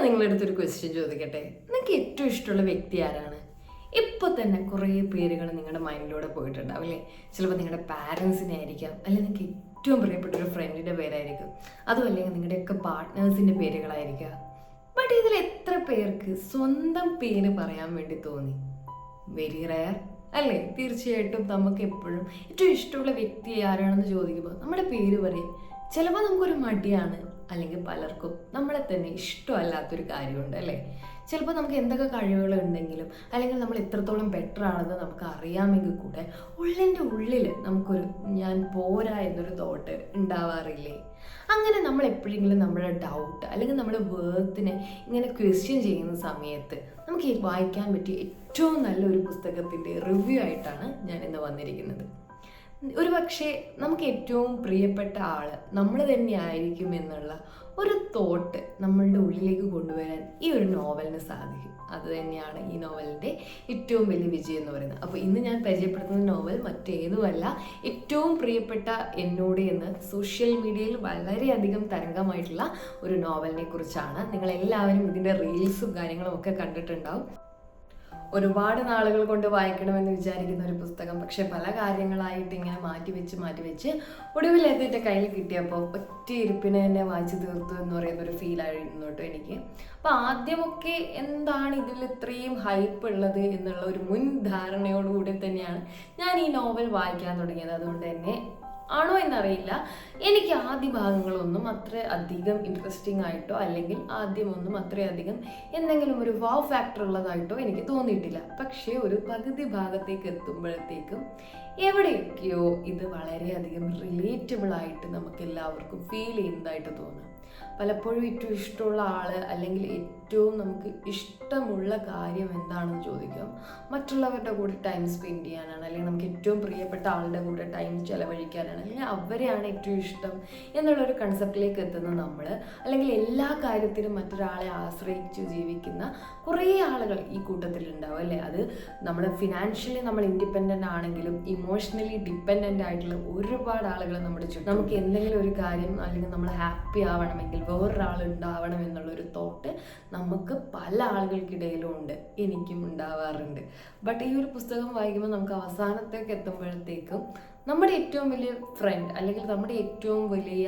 നിങ്ങളുടെ അടുത്തൊരു ക്വസ്റ്റ്യൻ ചോദിക്കട്ടെ. നിങ്ങൾക്ക് ഏറ്റവും ഇഷ്ടമുള്ള വ്യക്തി ആരാണ്? ഇപ്പോൾ തന്നെ കുറേ പേരുകൾ നിങ്ങളുടെ മൈൻഡിലൂടെ പോയിട്ടുണ്ടാവില്ലേ? ചിലപ്പോൾ നിങ്ങളുടെ പാരൻസിനെ ആയിരിക്കാം, അല്ലെങ്കിൽ നിങ്ങൾക്ക് ഏറ്റവും പ്രിയപ്പെട്ട ഒരു ഫ്രണ്ടിൻ്റെ പേരായിരിക്കും, അതും അല്ലെങ്കിൽ നിങ്ങളുടെയൊക്കെ പാർട്ട്നേഴ്സിൻ്റെ പേരുകളായിരിക്കാം. ബട്ട് ഇതിൽ എത്ര പേർക്ക് സ്വന്തം പേര് പറയാൻ വേണ്ടി തോന്നി? വെരി റയർ അല്ലേ? തീർച്ചയായിട്ടും നമുക്ക് എപ്പോഴും ഏറ്റവും ഇഷ്ടമുള്ള വ്യക്തി ആരാണെന്ന് ചോദിക്കുമ്പോൾ നമ്മുടെ പേര് പറയും. ചിലപ്പോൾ നമുക്കൊരു മടിയാണ്, അല്ലെങ്കിൽ പലർക്കും നമ്മളെ തന്നെ ഇഷ്ടമല്ലാത്തൊരു കാര്യമുണ്ട് അല്ലേ? ചിലപ്പോൾ നമുക്ക് എന്തൊക്കെ കഴിവുകളുണ്ടെങ്കിലും അല്ലെങ്കിൽ നമ്മൾ എത്രത്തോളം ബെറ്റർ ആണെന്ന് നമുക്ക് അറിയാമെങ്കിൽ കൂടെ ഉള്ളിൻ്റെ ഉള്ളിൽ നമുക്കൊരു ഞാൻ പോരാ എന്നൊരു തോട്ട് ഉണ്ടാവാറില്ലേ? അങ്ങനെ നമ്മൾ എപ്പോഴെങ്കിലും നമ്മുടെ ഡൗട്ട് അല്ലെങ്കിൽ നമ്മുടെ വേർത്തിനെ ഇങ്ങനെ ക്വസ്റ്റ്യൻ ചെയ്യുന്ന സമയത്ത് നമുക്ക് വായിക്കാൻ പറ്റിയ ഏറ്റവും നല്ലൊരു പുസ്തകത്തിൻ്റെ റിവ്യൂ ആയിട്ടാണ് ഞാൻ ഇന്ന് വന്നിരിക്കുന്നത്. ഒരു പക്ഷേ നമുക്ക് ഏറ്റവും പ്രിയപ്പെട്ട ആൾ നമ്മൾ തന്നെ ആയിരിക്കും എന്നുള്ള ഒരു തോട്ട് നമ്മളുടെ ഉള്ളിലേക്ക് കൊണ്ടുവരാൻ ഈ ഒരു നോവലിന് സാധിക്കും. അത് തന്നെയാണ് ഈ നോവലിൻ്റെ ഏറ്റവും വലിയ വിജയം എന്ന് പറയുന്നത്. അപ്പോൾ ഇന്ന് ഞാൻ പരിചയപ്പെടുത്തുന്ന നോവൽ മറ്റേതുമല്ല, ഏറ്റവും പ്രിയപ്പെട്ട എന്നോട് എന്ന് സോഷ്യൽ മീഡിയയിൽ വളരെയധികം തരംഗമായിട്ടുള്ള ഒരു നോവലിനെ കുറിച്ചാണ്. നിങ്ങളെല്ലാവരും ഇതിൻ്റെ റീൽസും കാര്യങ്ങളും ഒക്കെ കണ്ടിട്ടുണ്ടാവും. ഒരുപാട് നാളുകൾ കൊണ്ട് വായിക്കണമെന്ന് വിചാരിക്കുന്ന ഒരു പുസ്തകം, പക്ഷെ പല കാര്യങ്ങളായിട്ട് ഇങ്ങനെ മാറ്റി വെച്ച് ഒടുവിൽ എത്തിയിട്ട് കയ്യിൽ കിട്ടിയപ്പോൾ ഒറ്റ ഇരിപ്പിനെ തന്നെ വായിച്ചു തീർത്തു എന്ന് പറയുന്ന ഒരു ഫീലായിരുന്നു കേട്ടോ എനിക്ക്. അപ്പോൾ ആദ്യമൊക്കെ എന്താണ് ഇതിൽ ഇത്രയും ഹൈപ്പ് ഉള്ളത് എന്നുള്ള ഒരു മുൻധാരണയോടുകൂടി തന്നെയാണ് ഞാൻ ഈ നോവൽ വായിക്കാൻ തുടങ്ങിയത്. അതുകൊണ്ട് തന്നെ ആണോ എന്നറിയില്ല, എനിക്ക് ആദ്യ ഭാഗങ്ങളൊന്നും അത്ര അധികം ഇൻട്രസ്റ്റിംഗ് ആയിട്ടോ അല്ലെങ്കിൽ ആദ്യമൊന്നും അത്രയധികം എന്തെങ്കിലും ഒരു വാവ് ഫാക്ടർ ഉള്ളതായിട്ടോ എനിക്ക് തോന്നിയിട്ടില്ല. പക്ഷേ ഒരു പകുതി ഭാഗത്തേക്ക് എത്തുമ്പോഴത്തേക്കും എവിടെയൊക്കെയോ ഇത് വളരെയധികം റിലേറ്റബിൾ ആയിട്ട് നമുക്ക് എല്ലാവർക്കും ഫീൽ ചെയ്യുന്നതായിട്ട് തോന്നാം. പലപ്പോഴും ഏറ്റവും ഇഷ്ടമുള്ള ആൾ അല്ലെങ്കിൽ ഏറ്റവും നമുക്ക് ഇഷ്ടമുള്ള കാര്യം എന്താണെന്ന് ചോദിക്കാം, മറ്റുള്ളവരുടെ കൂടെ ടൈം സ്പെൻഡ് ചെയ്യാനാണ്, അല്ലെങ്കിൽ നമുക്ക് ഏറ്റവും പ്രിയപ്പെട്ട ആളുടെ കൂടെ ടൈം ചെലവഴിക്കാനാണ്, അല്ലെങ്കിൽ അവരെയാണ് ഏറ്റവും ഇഷ്ടം എന്നുള്ളൊരു കൺസെപ്റ്റിലേക്ക് എത്തുന്ന നമ്മൾ, അല്ലെങ്കിൽ എല്ലാ കാര്യത്തിലും മറ്റൊരാളെ ആശ്രയിച്ചു ജീവിക്കുന്ന കുറേ ആളുകൾ ഈ കൂട്ടത്തിലുണ്ടാവും അല്ലേ? അത് നമ്മൾ ഫിനാൻഷ്യലി നമ്മൾ ഇൻഡിപെൻഡൻ്റ് ആണെങ്കിലും ഇമോഷണലി ഡിപ്പെൻഡൻ്റ് ആയിട്ടുള്ള ഒരുപാട് ആളുകൾ നമ്മുടെ ചുറ്റും. നമുക്ക് എന്തെങ്കിലും ഒരു കാര്യം അല്ലെങ്കിൽ നമ്മൾ ഹാപ്പി ആവണമെങ്കിൽ വേറൊരാൾ ഉണ്ടാവണം എന്നുള്ളൊരു തോട്ട് നമുക്ക് പല ആളുകൾക്കിടയിലും ഉണ്ട്, എനിക്കും ഉണ്ടാവാറുണ്ട്. ബട്ട് ഈ ഒരു പുസ്തകം വായിക്കുമ്പോൾ നമുക്ക് അവസാനത്തേക്ക് എത്തുമ്പോഴത്തേക്കും നമ്മുടെ ഏറ്റവും വലിയ ഫ്രണ്ട് അല്ലെങ്കിൽ നമ്മുടെ ഏറ്റവും വലിയ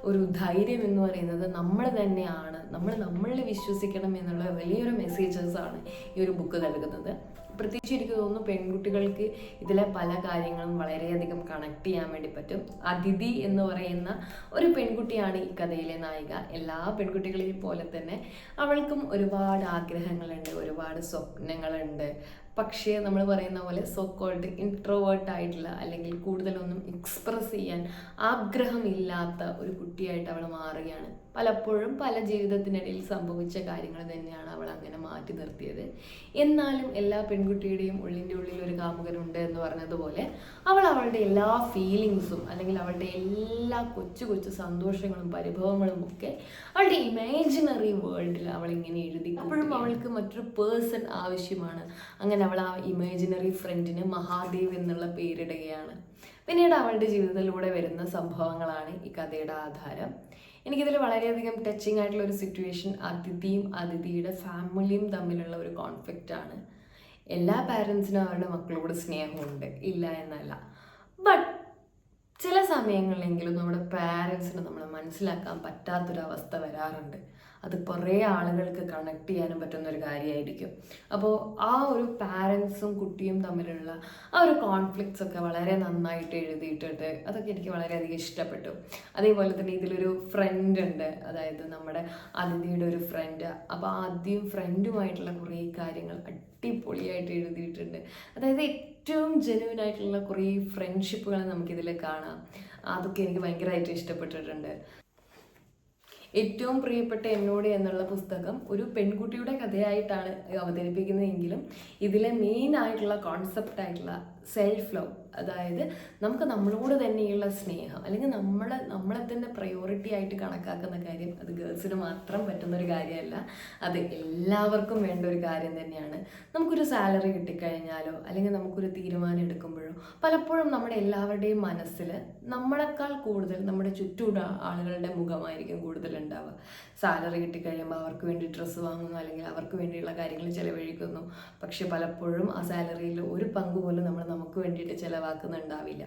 ഒരു ധൈര്യം എന്ന് പറയുന്നത് നമ്മൾ തന്നെയാണ്, നമ്മളിൽ വിശ്വസിക്കണം എന്നുള്ള വലിയൊരു മെസ്സേജസാണ് ഈ ഒരു ബുക്ക് നൽകുന്നത്. പ്രത്യേകിച്ച് എനിക്ക് തോന്നുന്നു പെൺകുട്ടികൾക്ക് ഇതിലെ പല കാര്യങ്ങളും വളരെയധികം കണക്ട് ചെയ്യാൻ വേണ്ടി പറ്റും. അതിഥി എന്ന് പറയുന്ന ഒരു പെൺകുട്ടിയാണ് ഈ കഥയിലെ നായിക. എല്ലാ പെൺകുട്ടികളെയും പോലെ തന്നെ അവൾക്കും ഒരുപാട് ആഗ്രഹങ്ങളുണ്ട്, ഒരുപാട് സ്വപ്നങ്ങളുണ്ട്. പക്ഷേ നമ്മൾ പറയുന്ന പോലെ സോ കോൾഡ് ഇൻട്രോവേർട്ട് ആയിട്ടുള്ള അല്ലെങ്കിൽ കൂടുതലൊന്നും എക്സ്പ്രസ് ചെയ്യാൻ ആഗ്രഹമില്ലാത്ത ഒരു കുട്ടിയായിട്ട് അവൾ മാറുകയാണ്. പലപ്പോഴും പല ജീവിതത്തിനിടയിൽ സംഭവിച്ച കാര്യങ്ങൾ തന്നെയാണ് അവൾ അങ്ങനെ മാറ്റി നിർത്തിയത്. എന്നാലും എല്ലാ പെൺകുട്ടിയുടെയും ഉള്ളിൻ്റെ ഉള്ളിൽ ഒരു കാമുകനുണ്ട് എന്ന് പറഞ്ഞതുപോലെ അവളുടെ എല്ലാ ഫീലിങ്സും അല്ലെങ്കിൽ അവളുടെ എല്ലാ കൊച്ചു കൊച്ചു സന്തോഷങ്ങളും പരിഭവങ്ങളും ഒക്കെ അവളുടെ ഇമാജിനറി വേൾഡിൽ അവൾ ഇങ്ങനെ എഴുതി. അപ്പോഴും അവൾക്ക് മറ്റൊരു പേഴ്സൺ ആവശ്യമാണ്. അങ്ങനെ അവൾ ആ ഇമാജിനറി ഫ്രണ്ടിന് മഹാദേവ് എന്നുള്ള പേരിടുകയാണ്. പിന്നീട് അവളുടെ ജീവിതത്തിലൂടെ വരുന്ന സംഭവങ്ങളാണ് ഈ കഥയുടെ ആധാരം. എനിക്കിതിൽ വളരെയധികം ടച്ചിങ് ആയിട്ടുള്ള ഒരു സിറ്റുവേഷൻ അതിഥിയും അതിഥിയുടെ ഫാമിലിയും തമ്മിലുള്ള ഒരു കോൺഫ്ലിക്റ്റാണ്. എല്ലാ പാരൻസിനും അവരുടെ മക്കളോട് സ്നേഹമുണ്ട്, ഇല്ല എന്നല്ല. ബട്ട് ചില സമയങ്ങളിലെങ്കിലും നമ്മുടെ പാരൻസിന് നമ്മളെ മനസ്സിലാക്കാൻ പറ്റാത്തൊരവസ്ഥ വരാറുണ്ട്. അത് കുറേ ആളുകൾക്ക് കണക്ട് ചെയ്യാനും പറ്റുന്ന ഒരു കാര്യമായിരിക്കും. അപ്പോൾ ആ ഒരു പാരൻസും കുട്ടിയും തമ്മിലുള്ള ആ ഒരു കോൺഫ്ലിക്ട്സ് ഒക്കെ വളരെ നന്നായിട്ട് എഴുതിയിട്ടുണ്ട്. അതൊക്കെ എനിക്ക് വളരെയധികം ഇഷ്ടപ്പെട്ടു. അതേപോലെ തന്നെ ഇതിലൊരു ഫ്രണ്ട് ഉണ്ട്, അതായത് നമ്മുടെ അതിഥിയുടെ ഒരു ഫ്രണ്ട്. അപ്പോൾ ആദ്യം ഫ്രണ്ടുമായിട്ടുള്ള കുറേ കാര്യങ്ങൾ അടിപൊളിയായിട്ട് എഴുതിയിട്ടുണ്ട്. അതായത് ഏറ്റവും ജെന്യുവൻ ആയിട്ടുള്ള കുറേ ഫ്രണ്ട്ഷിപ്പുകൾ നമുക്കിതിൽ കാണാം. അതൊക്കെ എനിക്ക് ഭയങ്കരമായിട്ട് ഇഷ്ടപ്പെട്ടിട്ടുണ്ട്. ഏറ്റവും പ്രിയപ്പെട്ട എന്നോട് എന്നുള്ള പുസ്തകം ഒരു പെൺകുട്ടിയുടെ കഥയായിട്ടാണ് അവതരിപ്പിക്കുന്നതെങ്കിലും ഇതിലെ മെയിൻ ആയിട്ടുള്ള കോൺസെപ്റ്റ് ആയിട്ടുള്ള സെൽഫ് ലവ് അതായത് നമുക്ക് നമ്മളോട് തന്നെയുള്ള സ്നേഹം, അല്ലെങ്കിൽ നമ്മളെ തന്നെ പ്രയോറിറ്റി ആയിട്ട് കണക്കാക്കുന്ന കാര്യം, അത് ഗേൾസിന് മാത്രം പറ്റുന്നൊരു കാര്യമല്ല, അത് എല്ലാവർക്കും വേണ്ട ഒരു കാര്യം തന്നെയാണ്. നമുക്കൊരു സാലറി കിട്ടിക്കഴിഞ്ഞാലോ അല്ലെങ്കിൽ നമുക്കൊരു തീരുമാനം എടുക്കുമ്പോഴോ പലപ്പോഴും നമ്മുടെ എല്ലാവരുടെയും മനസ്സിൽ നമ്മളെക്കാൾ കൂടുതൽ നമ്മുടെ ചുറ്റുമുള്ള ആളുകളുടെ മുഖമായിരിക്കും കൂടുതൽ ഉണ്ടാവുക. സാലറി കിട്ടിക്കഴിയുമ്പോൾ അവർക്ക് വേണ്ടി ഡ്രസ്സ് വാങ്ങുന്നു, അല്ലെങ്കിൽ അവർക്ക് വേണ്ടിയുള്ള കാര്യങ്ങൾ ചിലവഴിക്കുന്നു. പക്ഷെ പലപ്പോഴും ആ സാലറിയിൽ ഒരു പങ്ക് പോലും നമ്മൾ നമുക്ക് വേണ്ടിയിട്ട് ചിലവാക്കുന്നുണ്ടാവില്ല.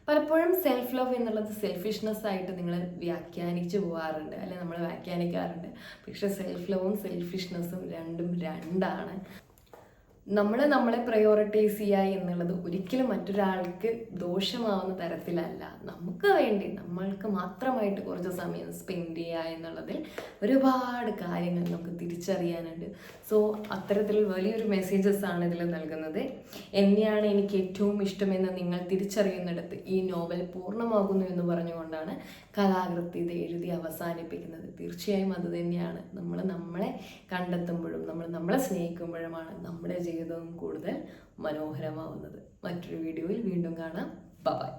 പലപ്പോഴും സെൽഫ് ലവ് എന്നുള്ളത് സെൽഫിഷ്നെസ് ആയിട്ട് നിങ്ങൾ വ്യാഖ്യാനിച്ചു പോകാറുണ്ട്, അല്ലെങ്കിൽ നമ്മൾ വ്യാഖ്യാനിക്കാറുണ്ട്. പക്ഷെ സെൽഫ് ലവും സെൽഫിഷ്നെസ്സും രണ്ടും രണ്ടാണ്. നമ്മളെ പ്രയോറിറ്റൈസ് ചെയ്യുക എന്നുള്ളത് ഒരിക്കലും മറ്റൊരാൾക്ക് ദോഷമാവുന്ന തരത്തിലല്ല. നമുക്ക് വേണ്ടി നമ്മൾക്ക് മാത്രമായിട്ട് കുറച്ച് സമയം സ്പെൻഡ് ചെയ്യുക എന്നുള്ളതിൽ ഒരുപാട് കാര്യങ്ങൾ നമുക്ക് തിരിച്ചറിയാനുണ്ട്. സോ അത്തരത്തിൽ വലിയൊരു മെസ്സേജസ് ആണ് ഇതിൽ നൽകുന്നത്. എന്നെയാണ് എനിക്ക് ഏറ്റവും ഇഷ്ടമെന്ന് നിങ്ങൾ തിരിച്ചറിയുന്നിടത്ത് ഈ നോവൽ പൂർണ്ണമാകുന്നു എന്ന് പറഞ്ഞുകൊണ്ടാണ് കലാകൃത്ത് ഇത് എഴുതി അവസാനിപ്പിക്കുന്നത്. തീർച്ചയായും അത് തന്നെയാണ്. നമ്മളെ കണ്ടെത്തുമ്പോഴും നമ്മളെ സ്നേഹിക്കുമ്പോഴുമാണ് നമ്മുടെ ജീവിതവും കൂടുതൽ മനോഹരമാവുന്നത്. മറ്റൊരു വീഡിയോയിൽ വീണ്ടും കാണാം. ബൈ.